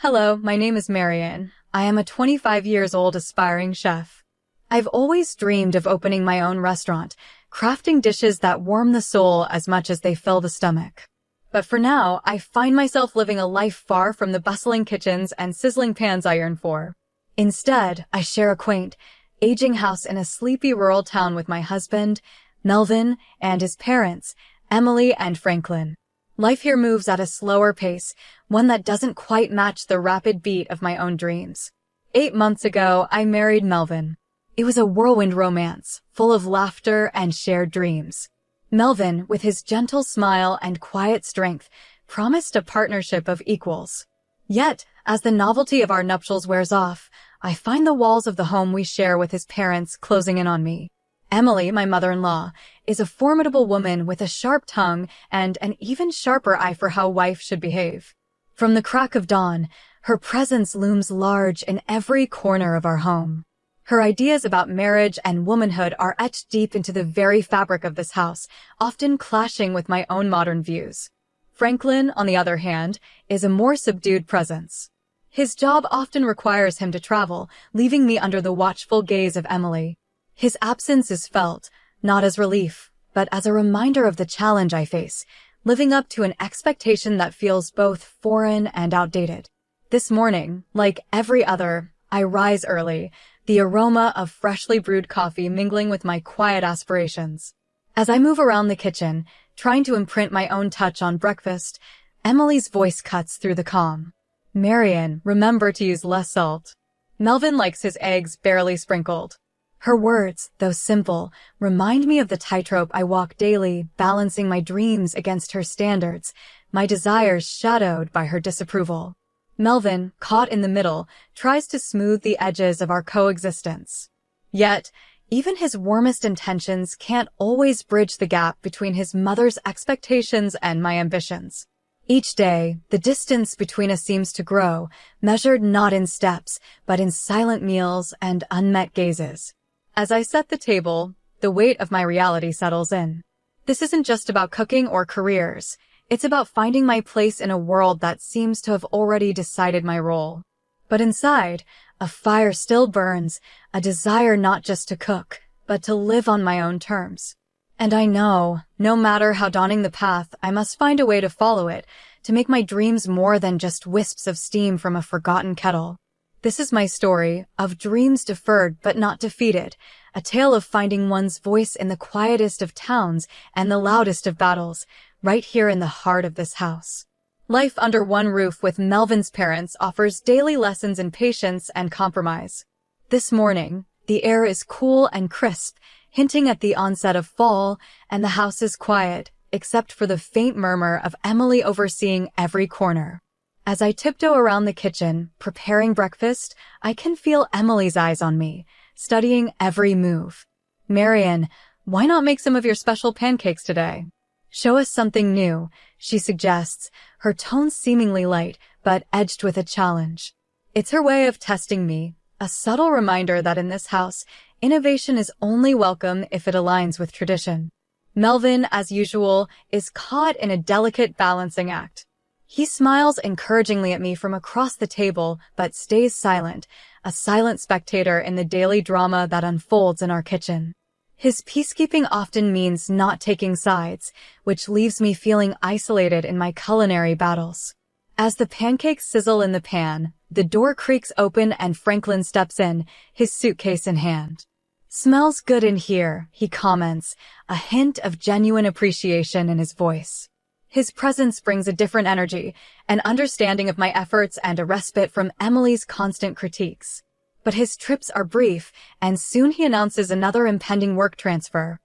Hello, my name is Marian. I am a 25 years old aspiring chef. I've always dreamed of opening my own restaurant, crafting dishes that warm the soul as much as they fill the stomach. But for now, I find myself living a life far from the bustling kitchens and sizzling pans I yearn for. Instead, I share a quaint, aging house in a sleepy rural town with my husband, Melvin, and his parents, Emily and Franklin. Life here moves at a slower pace, one that doesn't quite match the rapid beat of my own dreams. 8 months ago, I married Melvin. It was a whirlwind romance, full of laughter and shared dreams. Melvin, with his gentle smile and quiet strength, promised a partnership of equals. Yet, as the novelty of our nuptials wears off, I find the walls of the home we share with his parents closing in on me. Emily, my mother-in-law, is a formidable woman with a sharp tongue and an even sharper eye for how wife should behave. From the crack of dawn, her presence looms large in every corner of our home. Her ideas about marriage and womanhood are etched deep into the very fabric of this house, often clashing with my own modern views. Franklin, on the other hand, is a more subdued presence. His job often requires him to travel, leaving me under the watchful gaze of Emily. His absence is felt, not as relief, but as a reminder of the challenge I face, living up to an expectation that feels both foreign and outdated. This morning, like every other, I rise early, the aroma of freshly brewed coffee mingling with my quiet aspirations. As I move around the kitchen, trying to imprint my own touch on breakfast, Emily's voice cuts through the calm. "Marian, remember to use less salt. Melvin likes his eggs barely sprinkled." Her words, though simple, remind me of the tightrope I walk daily, balancing my dreams against her standards, my desires shadowed by her disapproval. Melvin, caught in the middle, tries to smooth the edges of our coexistence. Yet, even his warmest intentions can't always bridge the gap between his mother's expectations and my ambitions. Each day, the distance between us seems to grow, measured not in steps, but in silent meals and unmet gazes. As I set the table, the weight of my reality settles in. This isn't just about cooking or careers. It's about finding my place in a world that seems to have already decided my role. But inside, a fire still burns, a desire not just to cook, but to live on my own terms. And I know, no matter how daunting the path, I must find a way to follow it, to make my dreams more than just wisps of steam from a forgotten kettle. This is my story, of dreams deferred but not defeated, a tale of finding one's voice in the quietest of towns and the loudest of battles, right here in the heart of this house. Life under one roof with Melvin's parents offers daily lessons in patience and compromise. This morning, the air is cool and crisp, hinting at the onset of fall, and the house is quiet, except for the faint murmur of Emily overseeing every corner. As I tiptoe around the kitchen, preparing breakfast, I can feel Emily's eyes on me, studying every move. "Marian, why not make some of your special pancakes today? Show us something new," she suggests, her tone seemingly light, but edged with a challenge. It's her way of testing me, a subtle reminder that in this house, innovation is only welcome if it aligns with tradition. Melvin, as usual, is caught in a delicate balancing act. He smiles encouragingly at me from across the table, but stays silent, a silent spectator in the daily drama that unfolds in our kitchen. His peacekeeping often means not taking sides, which leaves me feeling isolated in my culinary battles. As the pancakes sizzle in the pan, the door creaks open and Franklin steps in, his suitcase in hand. "Smells good in here," he comments, a hint of genuine appreciation in his voice. His presence brings a different energy, an understanding of my efforts and a respite from Emily's constant critiques. But his trips are brief, and soon he announces another impending work transfer.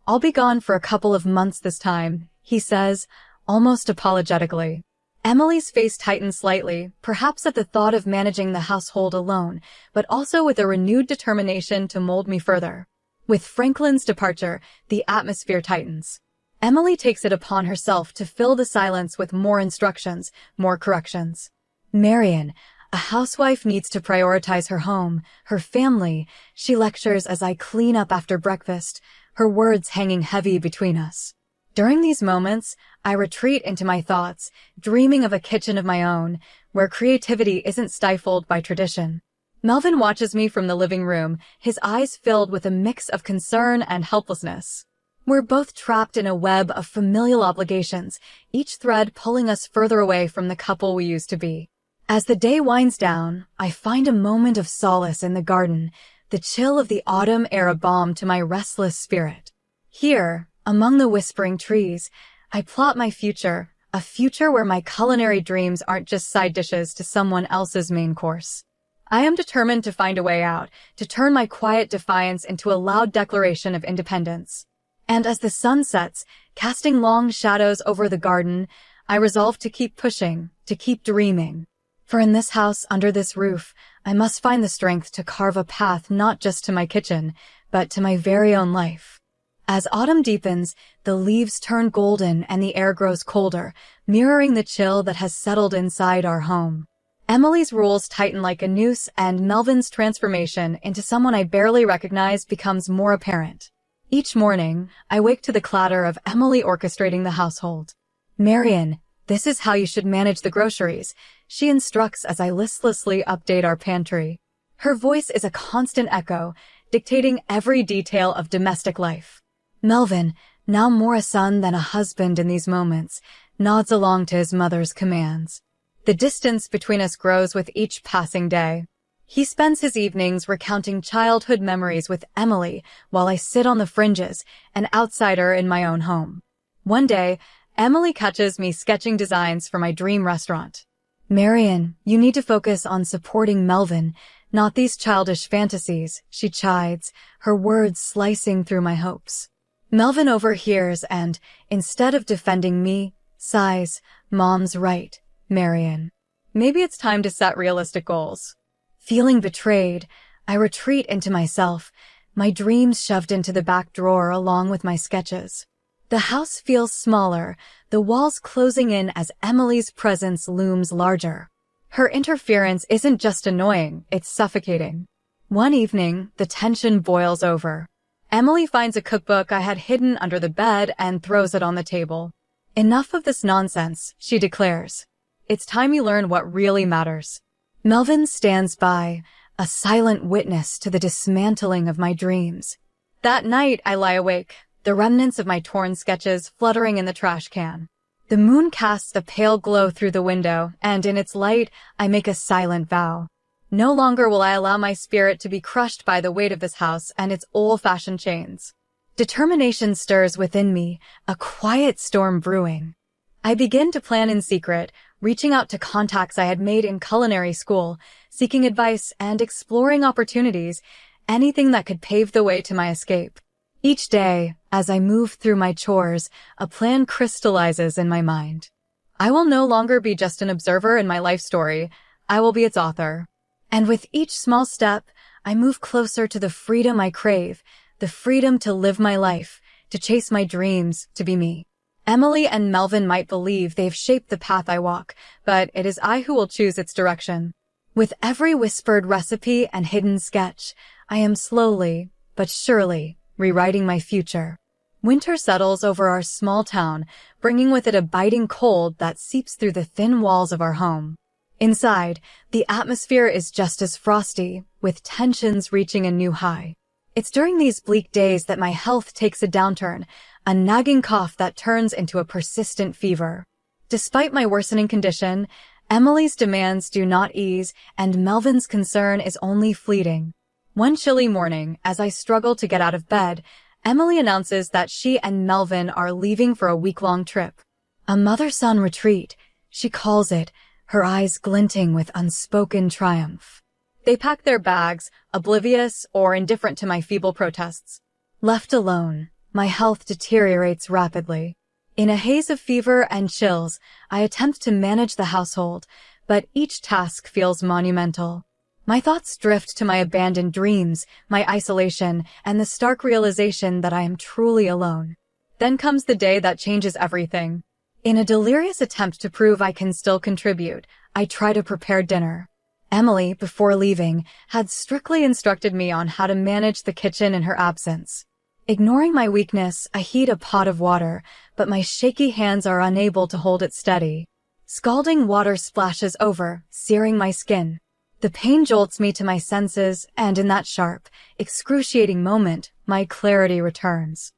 "I'll be gone for a couple of months this time," he says, almost apologetically. Emily's face tightens slightly, perhaps at the thought of managing the household alone, but also with a renewed determination to mold me further. With Franklin's departure, the atmosphere tightens. Emily takes it upon herself to fill the silence with more instructions, more corrections. "Marian, a housewife needs to prioritize her home, her family," she lectures as I clean up after breakfast, her words hanging heavy between us. During these moments, I retreat into my thoughts, dreaming of a kitchen of my own, where creativity isn't stifled by tradition. Melvin watches me from the living room, his eyes filled with a mix of concern and helplessness. We're both trapped in a web of familial obligations, each thread pulling us further away from the couple we used to be. As the day winds down, I find a moment of solace in the garden, the chill of the autumn air a balm to my restless spirit. Here, among the whispering trees, I plot my future, a future where my culinary dreams aren't just side dishes to someone else's main course. I am determined to find a way out, to turn my quiet defiance into a loud declaration of independence. And as the sun sets, casting long shadows over the garden, I resolve to keep pushing, to keep dreaming. For in this house, under this roof, I must find the strength to carve a path not just to my kitchen, but to my very own life. As autumn deepens, the leaves turn golden and the air grows colder, mirroring the chill that has settled inside our home. Emily's rules tighten like a noose, and Melvin's transformation into someone I barely recognize becomes more apparent. Each morning, I wake to the clatter of Emily orchestrating the household. "Marian, this is how you should manage the groceries," she instructs as I listlessly update our pantry. Her voice is a constant echo, dictating every detail of domestic life. Melvin, now more a son than a husband in these moments, nods along to his mother's commands. The distance between us grows with each passing day. He spends his evenings recounting childhood memories with Emily while I sit on the fringes, an outsider in my own home. One day, Emily catches me sketching designs for my dream restaurant. "Marian, you need to focus on supporting Melvin, not these childish fantasies," she chides, her words slicing through my hopes. Melvin overhears and, instead of defending me, sighs, "Mom's right, Marian. Maybe it's time to set realistic goals." Feeling betrayed, I retreat into myself, my dreams shoved into the back drawer along with my sketches. The house feels smaller, the walls closing in as Emily's presence looms larger. Her interference isn't just annoying, it's suffocating. One evening, the tension boils over. Emily finds a cookbook I had hidden under the bed and throws it on the table. "Enough of this nonsense," she declares. "It's time you learn what really matters." Melvin stands by, a silent witness to the dismantling of my dreams. That night, I lie awake, the remnants of my torn sketches fluttering in the trash can. The moon casts a pale glow through the window, and in its light, I make a silent vow. No longer will I allow my spirit to be crushed by the weight of this house and its old-fashioned chains. Determination stirs within me, a quiet storm brewing. I begin to plan in secret, reaching out to contacts I had made in culinary school, seeking advice and exploring opportunities, anything that could pave the way to my escape. Each day, as I move through my chores, a plan crystallizes in my mind. I will no longer be just an observer in my life story, I will be its author. And with each small step, I move closer to the freedom I crave, the freedom to live my life, to chase my dreams, to be me. Emily and Melvin might believe they've shaped the path I walk, but it is I who will choose its direction. With every whispered recipe and hidden sketch, I am slowly, but surely, rewriting my future. Winter settles over our small town, bringing with it a biting cold that seeps through the thin walls of our home. Inside, the atmosphere is just as frosty, with tensions reaching a new high. It's during these bleak days that my health takes a downturn, a nagging cough that turns into a persistent fever. Despite my worsening condition, Emily's demands do not ease, and Melvin's concern is only fleeting. One chilly morning, as I struggle to get out of bed, Emily announces that she and Melvin are leaving for a week-long trip. A mother-son retreat, she calls it, her eyes glinting with unspoken triumph. They pack their bags, oblivious or indifferent to my feeble protests. Left alone, my health deteriorates rapidly. In a haze of fever and chills, I attempt to manage the household, but each task feels monumental. My thoughts drift to my abandoned dreams, my isolation, and the stark realization that I am truly alone. Then comes the day that changes everything. In a delirious attempt to prove I can still contribute, I try to prepare dinner. Emily, before leaving, had strictly instructed me on how to manage the kitchen in her absence. Ignoring my weakness, I heat a pot of water, but my shaky hands are unable to hold it steady. Scalding water splashes over, searing my skin. The pain jolts me to my senses, and in that sharp, excruciating moment, my clarity returns.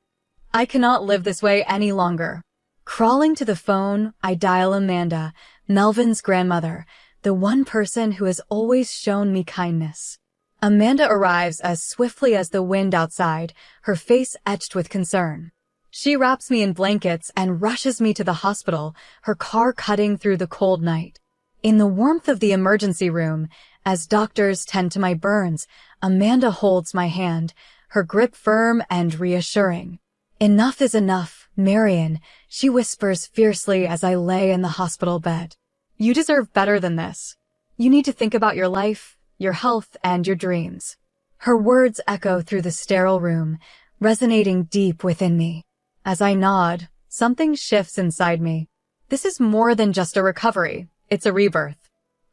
I cannot live this way any longer. Crawling to the phone, I dial Amanda, Melvin's grandmother, the one person who has always shown me kindness. Amanda arrives as swiftly as the wind outside, her face etched with concern. She wraps me in blankets and rushes me to the hospital, her car cutting through the cold night. In the warmth of the emergency room, as doctors tend to my burns, Amanda holds my hand, her grip firm and reassuring. "Enough is enough, Marion," she whispers fiercely as I lay in the hospital bed. "You deserve better than this. You need to think about your life, your health, and your dreams." Her words echo through the sterile room, resonating deep within me. As I nod, something shifts inside me. This is more than just a recovery, it's a rebirth.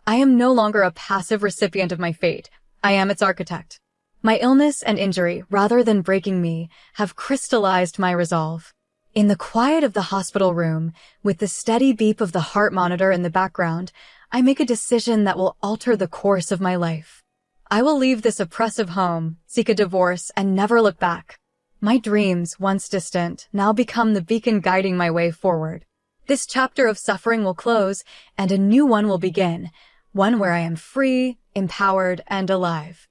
I am no longer a passive recipient of my fate, I am its architect. My illness and injury, rather than breaking me, have crystallized my resolve. In the quiet of the hospital room, with the steady beep of the heart monitor in the background, I make a decision that will alter the course of my life. I will leave this oppressive home, seek a divorce, and never look back. My dreams, once distant, now become the beacon guiding my way forward. This chapter of suffering will close, and a new one will begin, one where I am free, empowered, and alive.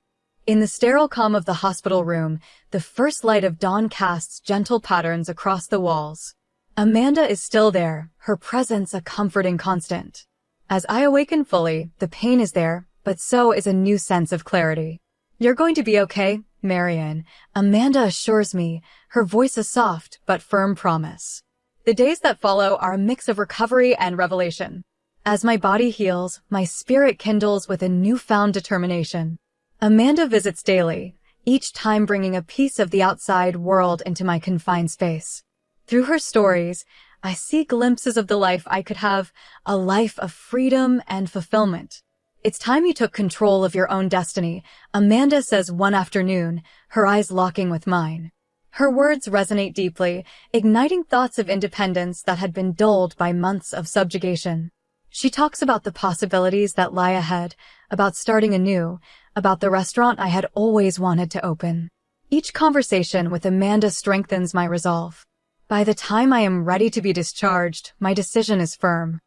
In the sterile calm of the hospital room, the first light of dawn casts gentle patterns across the walls. Amanda is still there, her presence a comforting constant. As I awaken fully, the pain is there, but so is a new sense of clarity. "You're going to be okay, Marion," Amanda assures me, her voice a soft but firm promise. The days that follow are a mix of recovery and revelation. As my body heals, my spirit kindles with a newfound determination. Amanda visits daily, each time bringing a piece of the outside world into my confined space. Through her stories, I see glimpses of the life I could have, a life of freedom and fulfillment. "It's time you took control of your own destiny," Amanda says one afternoon, her eyes locking with mine. Her words resonate deeply, igniting thoughts of independence that had been dulled by months of subjugation. She talks about the possibilities that lie ahead, about starting anew, about the restaurant I had always wanted to open. Each conversation with Amanda strengthens my resolve. By the time I am ready to be discharged, my decision is firm.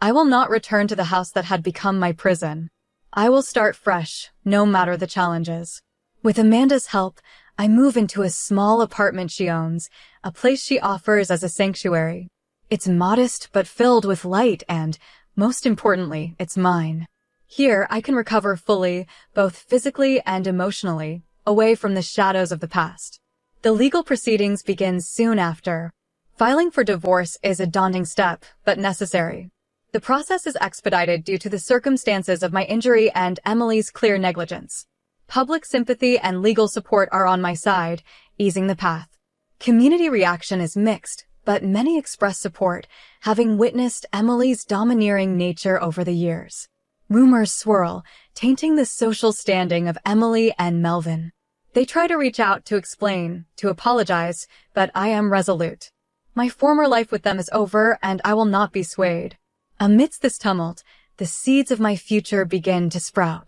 I will not return to the house that had become my prison. I will start fresh, no matter the challenges. With Amanda's help, I move into a small apartment she owns, a place she offers as a sanctuary. It's modest but filled with light and, most importantly, it's mine. Here, I can recover fully, both physically and emotionally, away from the shadows of the past. The legal proceedings begin soon after. Filing for divorce is a daunting step, but necessary. The process is expedited due to the circumstances of my injury and Emily's clear negligence. Public sympathy and legal support are on my side, easing the path. Community reaction is mixed, but many express support, having witnessed Emily's domineering nature over the years. Rumors swirl, tainting the social standing of Emily and Melvin. They try to reach out to explain, to apologize, but I am resolute. My former life with them is over, and I will not be swayed. Amidst this tumult, the seeds of my future begin to sprout.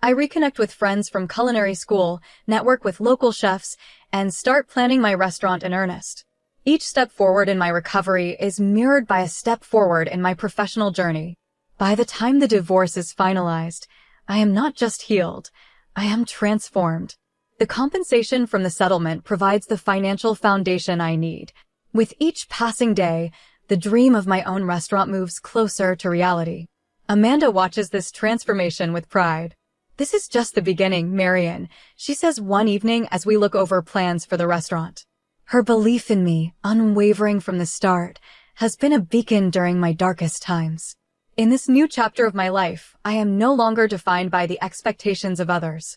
I reconnect with friends from culinary school, network with local chefs, and start planning my restaurant in earnest. Each step forward in my recovery is mirrored by a step forward in my professional journey. By the time the divorce is finalized, I am not just healed, I am transformed. The compensation from the settlement provides the financial foundation I need. With each passing day, the dream of my own restaurant moves closer to reality. Amanda watches this transformation with pride. "This is just the beginning, Marion," she says one evening as we look over plans for the restaurant. Her belief in me, unwavering from the start, has been a beacon during my darkest times. In this new chapter of my life, I am no longer defined by the expectations of others.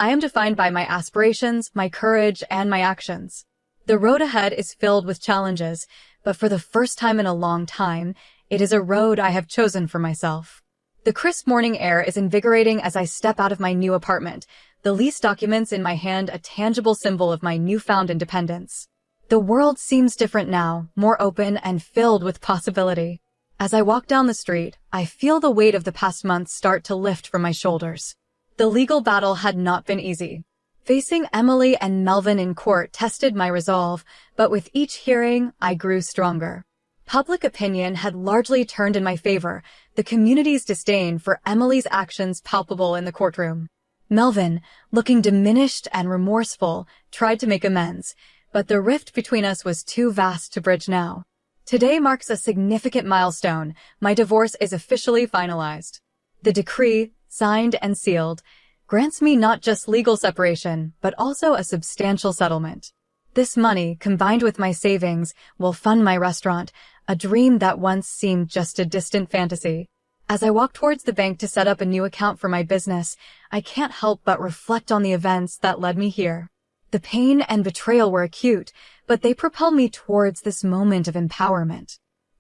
I am defined by my aspirations, my courage, and my actions. The road ahead is filled with challenges, but for the first time in a long time, it is a road I have chosen for myself. The crisp morning air is invigorating as I step out of my new apartment, the lease documents in my hand a tangible symbol of my newfound independence. The world seems different now, more open and filled with possibility. As I walk down the street, I feel the weight of the past months start to lift from my shoulders. The legal battle had not been easy. Facing Emily and Melvin in court tested my resolve, but with each hearing, I grew stronger. Public opinion had largely turned in my favor, the community's disdain for Emily's actions palpable in the courtroom. Melvin, looking diminished and remorseful, tried to make amends, but the rift between us was too vast to bridge now. Today marks a significant milestone. My divorce is officially finalized. The decree, signed and sealed, grants me not just legal separation, but also a substantial settlement. This money, combined with my savings, will fund my restaurant, a dream that once seemed just a distant fantasy. As I walk towards the bank to set up a new account for my business, I can't help but reflect on the events that led me here. The pain and betrayal were acute, but they propel me towards this moment of empowerment.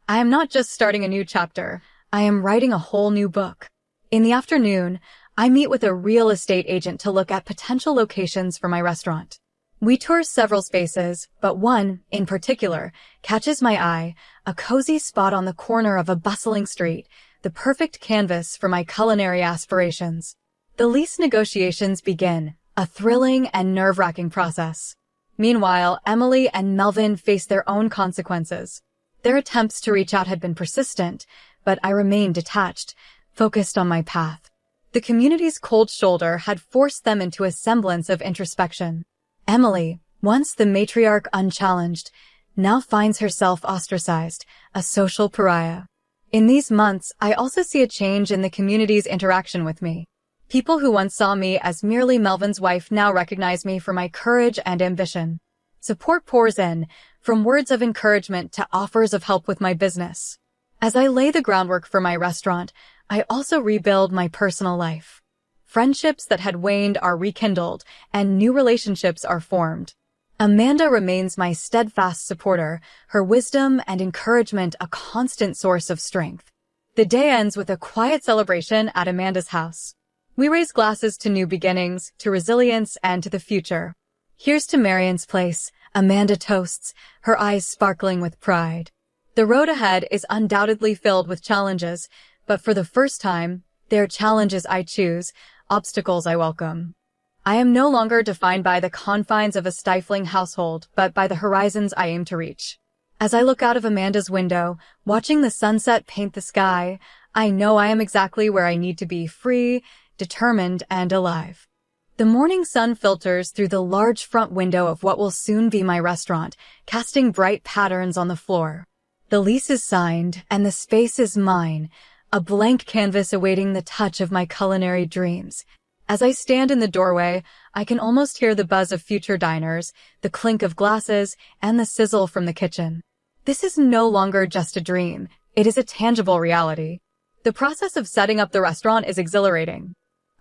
I am not just starting a new chapter, I am writing a whole new book. In the afternoon, I meet with a real estate agent to look at potential locations for my restaurant. We tour several spaces, but one, in particular, catches my eye, a cozy spot on the corner of a bustling street, the perfect canvas for my culinary aspirations. The lease negotiations begin, a thrilling and nerve-wracking process. Meanwhile, Emily and Melvin face their own consequences. Their attempts to reach out had been persistent, but I remained detached, focused on my path. The community's cold shoulder had forced them into a semblance of introspection. Emily, once the matriarch unchallenged, now finds herself ostracized, a social pariah. In these months, I also see a change in the community's interaction with me. People who once saw me as merely Melvin's wife now recognize me for my courage and ambition. Support pours in, from words of encouragement to offers of help with my business. As I lay the groundwork for my restaurant, I also rebuild my personal life. Friendships that had waned are rekindled, and new relationships are formed. Amanda remains my steadfast supporter, her wisdom and encouragement a constant source of strength. The day ends with a quiet celebration at Amanda's house. We raise glasses to new beginnings, to resilience, and to the future. Here's to Marion's place, Amanda toasts, her eyes sparkling with pride. The road ahead is undoubtedly filled with challenges, but for the first time, they're challenges I choose, obstacles I welcome. I am no longer defined by the confines of a stifling household, but by the horizons I aim to reach. As I look out of Amanda's window, watching the sunset paint the sky, I know I am exactly where I need to be, free, determined, and alive. The morning sun filters through the large front window of what will soon be my restaurant, casting bright patterns on the floor. The lease is signed, and the space is mine, a blank canvas awaiting the touch of my culinary dreams. As I stand in the doorway, I can almost hear the buzz of future diners, the clink of glasses, and the sizzle from the kitchen. This is no longer just a dream, it is a tangible reality. The process of setting up the restaurant is exhilarating.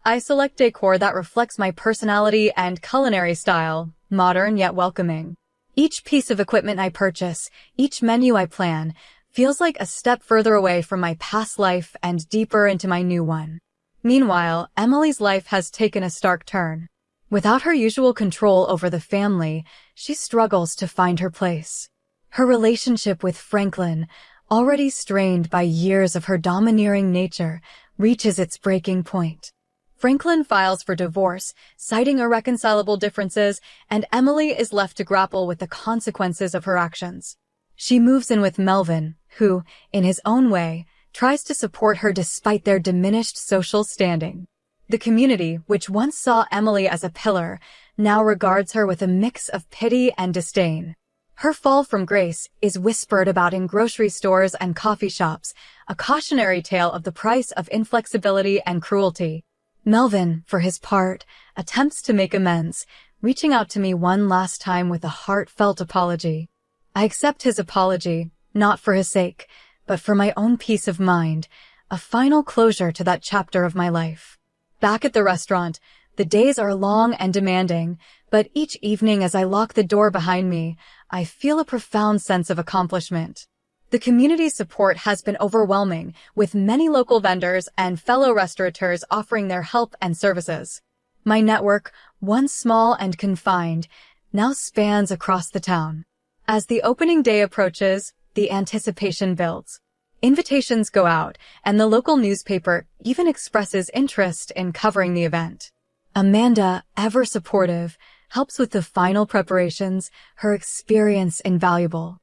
I select decor that reflects my personality and culinary style, modern yet welcoming. Each piece of equipment I purchase, each menu I plan, feels like a step further away from my past life and deeper into my new one. Meanwhile, Emily's life has taken a stark turn. Without her usual control over the family, she struggles to find her place. Her relationship with Franklin, already strained by years of her domineering nature, reaches its breaking point. Franklin files for divorce, citing irreconcilable differences, and Emily is left to grapple with the consequences of her actions. She moves in with Melvin, who, in his own way, tries to support her despite their diminished social standing. The community, which once saw Emily as a pillar, now regards her with a mix of pity and disdain. Her fall from grace is whispered about in grocery stores and coffee shops, a cautionary tale of the price of inflexibility and cruelty. Melvin, for his part, attempts to make amends, reaching out to me one last time with a heartfelt apology. I accept his apology, not for his sake, but for my own peace of mind, a final closure to that chapter of my life. Back at the restaurant, the days are long and demanding, but each evening as I lock the door behind me, I feel a profound sense of accomplishment. The community's support has been overwhelming, with many local vendors and fellow restaurateurs offering their help and services. My network, once small and confined, now spans across the town. As the opening day approaches, the anticipation builds. Invitations go out, and the local newspaper even expresses interest in covering the event. Amanda, ever supportive, helps with the final preparations, her experience invaluable.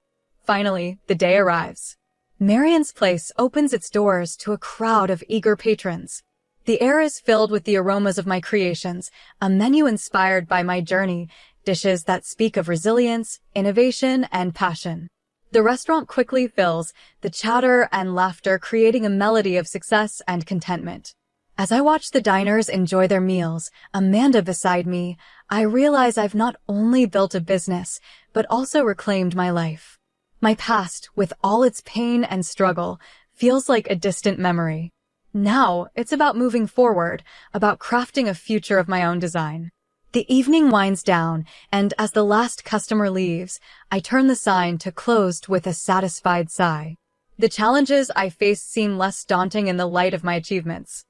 Finally, the day arrives. Marion's Place opens its doors to a crowd of eager patrons. The air is filled with the aromas of my creations, a menu inspired by my journey, dishes that speak of resilience, innovation, and passion. The restaurant quickly fills, the chatter and laughter creating a melody of success and contentment. As I watch the diners enjoy their meals, Amanda beside me, I realize I've not only built a business, but also reclaimed my life. My past, with all its pain and struggle, feels like a distant memory. Now, it's about moving forward, about crafting a future of my own design. The evening winds down, and as the last customer leaves, I turn the sign to closed with a satisfied sigh. The challenges I face seem less daunting in the light of my achievements.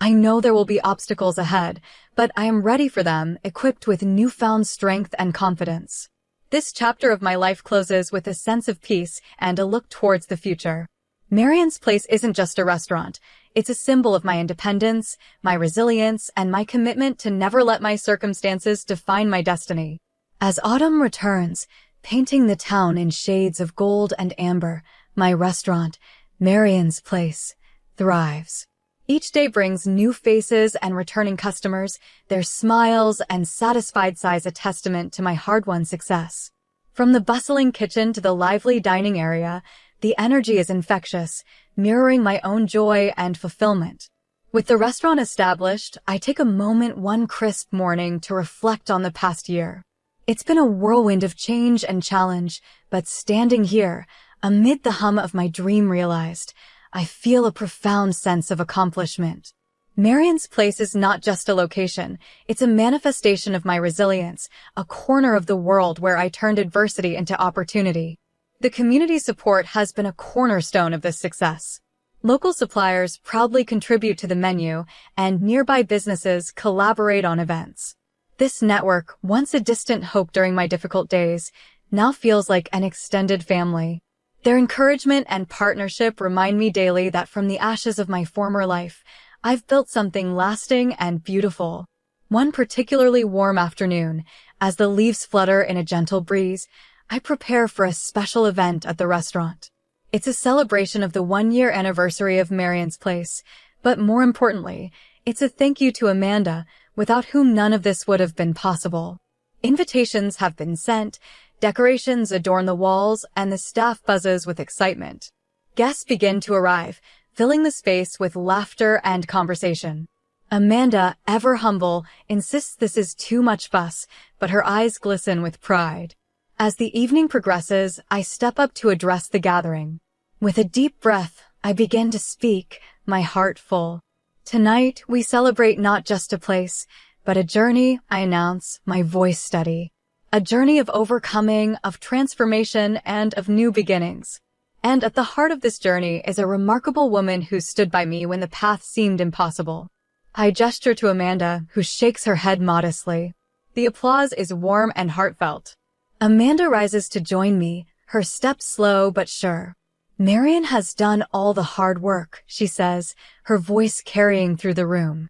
I know there will be obstacles ahead, but I am ready for them, equipped with newfound strength and confidence. This chapter of my life closes with a sense of peace and a look towards the future. Marion's Place isn't just a restaurant. It's a symbol of my independence, my resilience, and my commitment to never let my circumstances define my destiny. As autumn returns, painting the town in shades of gold and amber, my restaurant, Marion's Place, thrives. Each day brings new faces and returning customers, their smiles and satisfied sighs a testament to my hard-won success. From the bustling kitchen to the lively dining area, the energy is infectious, mirroring my own joy and fulfillment. With the restaurant established, I take a moment one crisp morning to reflect on the past year. It's been a whirlwind of change and challenge, but standing here, amid the hum of my dream realized, I feel a profound sense of accomplishment. Marion's Place is not just a location, it's a manifestation of my resilience, a corner of the world where I turned adversity into opportunity. The community support has been a cornerstone of this success. Local suppliers proudly contribute to the menu, and nearby businesses collaborate on events. This network, once a distant hope during my difficult days, now feels like an extended family. Their encouragement and partnership remind me daily that from the ashes of my former life, I've built something lasting and beautiful. One particularly warm afternoon, as the leaves flutter in a gentle breeze, I prepare for a special event at the restaurant. It's a celebration of the 1-year anniversary of Marion's Place, but more importantly, it's a thank you to Amanda, without whom none of this would have been possible. Invitations have been sent, decorations adorn the walls, and the staff buzzes with excitement. Guests begin to arrive, filling the space with laughter and conversation. Amanda, ever humble, insists this is too much fuss, but her eyes glisten with pride. As the evening progresses, I step up to address the gathering. With a deep breath, I begin to speak, my heart full. Tonight, we celebrate not just a place, but a journey, I announce, my voice steady. A journey of overcoming, of transformation, and of new beginnings. And at the heart of this journey is a remarkable woman who stood by me when the path seemed impossible. I gesture to Amanda, who shakes her head modestly. The applause is warm and heartfelt. Amanda rises to join me, her steps slow but sure. Marion has done all the hard work, she says, her voice carrying through the room.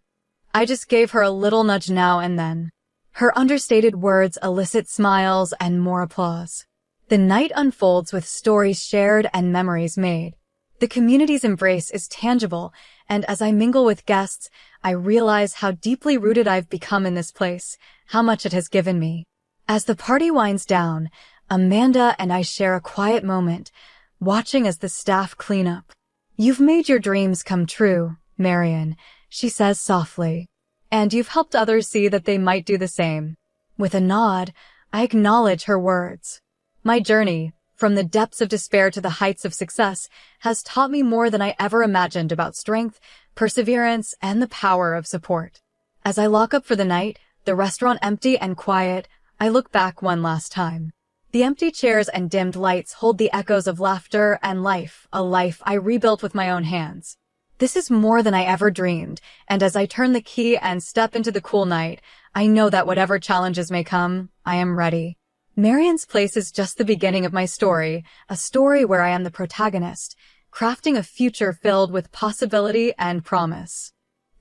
I just gave her a little nudge now and then. Her understated words elicit smiles and more applause. The night unfolds with stories shared and memories made. The community's embrace is tangible, and as I mingle with guests, I realize how deeply rooted I've become in this place, how much it has given me. As the party winds down, Amanda and I share a quiet moment, watching as the staff clean up. You've made your dreams come true, Marion, she says softly. And you've helped others see that they might do the same. With a nod, I acknowledge her words. My journey, from the depths of despair to the heights of success, has taught me more than I ever imagined about strength, perseverance, and the power of support. As I lock up for the night, the restaurant empty and quiet, I look back one last time. The empty chairs and dimmed lights hold the echoes of laughter and life, a life I rebuilt with my own hands. This is more than I ever dreamed, and as I turn the key and step into the cool night, I know that whatever challenges may come, I am ready. Marion's Place is just the beginning of my story, a story where I am the protagonist, crafting a future filled with possibility and promise.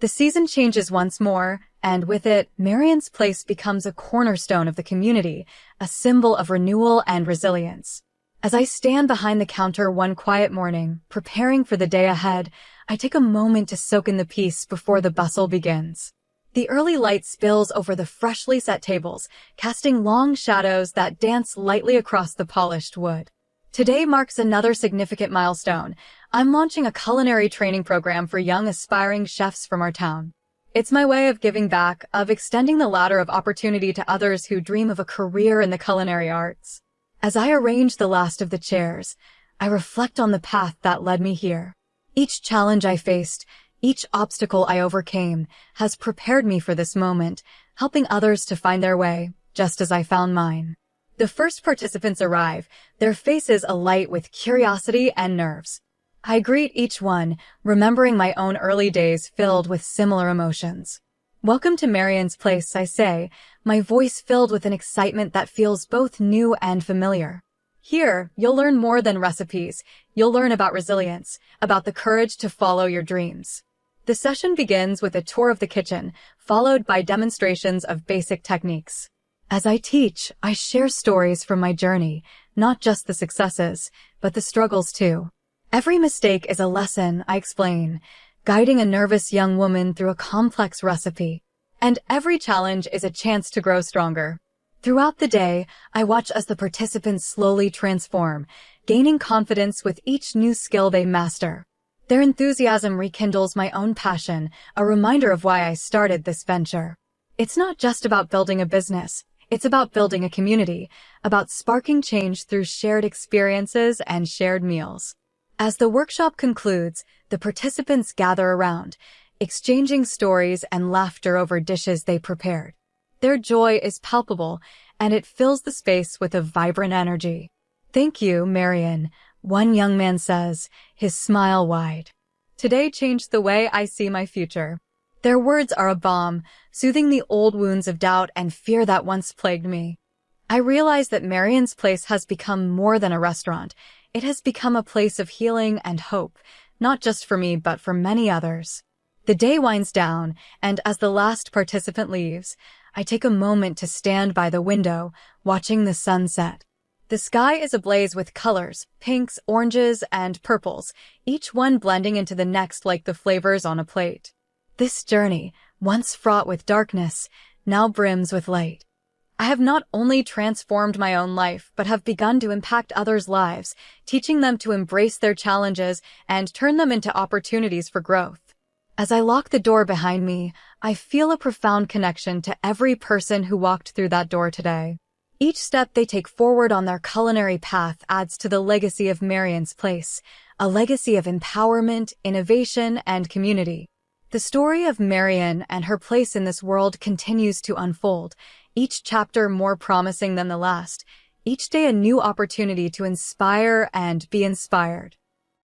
The season changes once more, and with it, Marion's place becomes a cornerstone of the community, a symbol of renewal and resilience. As I stand behind the counter one quiet morning, preparing for the day ahead, I take a moment to soak in the peace before the bustle begins. The early light spills over the freshly set tables, casting long shadows that dance lightly across the polished wood. Today marks another significant milestone. I'm launching a culinary training program for young aspiring chefs from our town. It's my way of giving back, of extending the ladder of opportunity to others who dream of a career in the culinary arts. As I arrange the last of the chairs, I reflect on the path that led me here. Each challenge I faced, each obstacle I overcame, has prepared me for this moment, helping others to find their way, just as I found mine. The first participants arrive, their faces alight with curiosity and nerves. I greet each one, remembering my own early days filled with similar emotions. "Welcome to Marion's place," I say, my voice filled with an excitement that feels both new and familiar. Here, you'll learn more than recipes. You'll learn about resilience, about the courage to follow your dreams. The session begins with a tour of the kitchen, followed by demonstrations of basic techniques. As I teach, I share stories from my journey, not just the successes, but the struggles too. Every mistake is a lesson, I explain, guiding a nervous young woman through a complex recipe. And every challenge is a chance to grow stronger. Throughout the day, I watch as the participants slowly transform, gaining confidence with each new skill they master. Their enthusiasm rekindles my own passion, a reminder of why I started this venture. It's not just about building a business. It's about building a community, about sparking change through shared experiences and shared meals. As the workshop concludes, the participants gather around, exchanging stories and laughter over dishes they prepared. Their joy is palpable, and it fills the space with a vibrant energy. "Thank you, Marion," one young man says, his smile wide. "Today changed the way I see my future." Their words are a balm, soothing the old wounds of doubt and fear that once plagued me. I realize that Marion's place has become more than a restaurant. It has become a place of healing and hope, not just for me but for many others. The day winds down, and as the last participant leaves, I take a moment to stand by the window, watching the sun set. The sky is ablaze with colors, pinks, oranges, and purples, each one blending into the next like the flavors on a plate. This journey, once fraught with darkness, now brims with light. I have not only transformed my own life, but have begun to impact others' lives, teaching them to embrace their challenges and turn them into opportunities for growth. As I lock the door behind me, I feel a profound connection to every person who walked through that door today. Each step they take forward on their culinary path adds to the legacy of Marion's place, a legacy of empowerment, innovation, and community. The story of Marion and her place in this world continues to unfold, each chapter more promising than the last, each day a new opportunity to inspire and be inspired.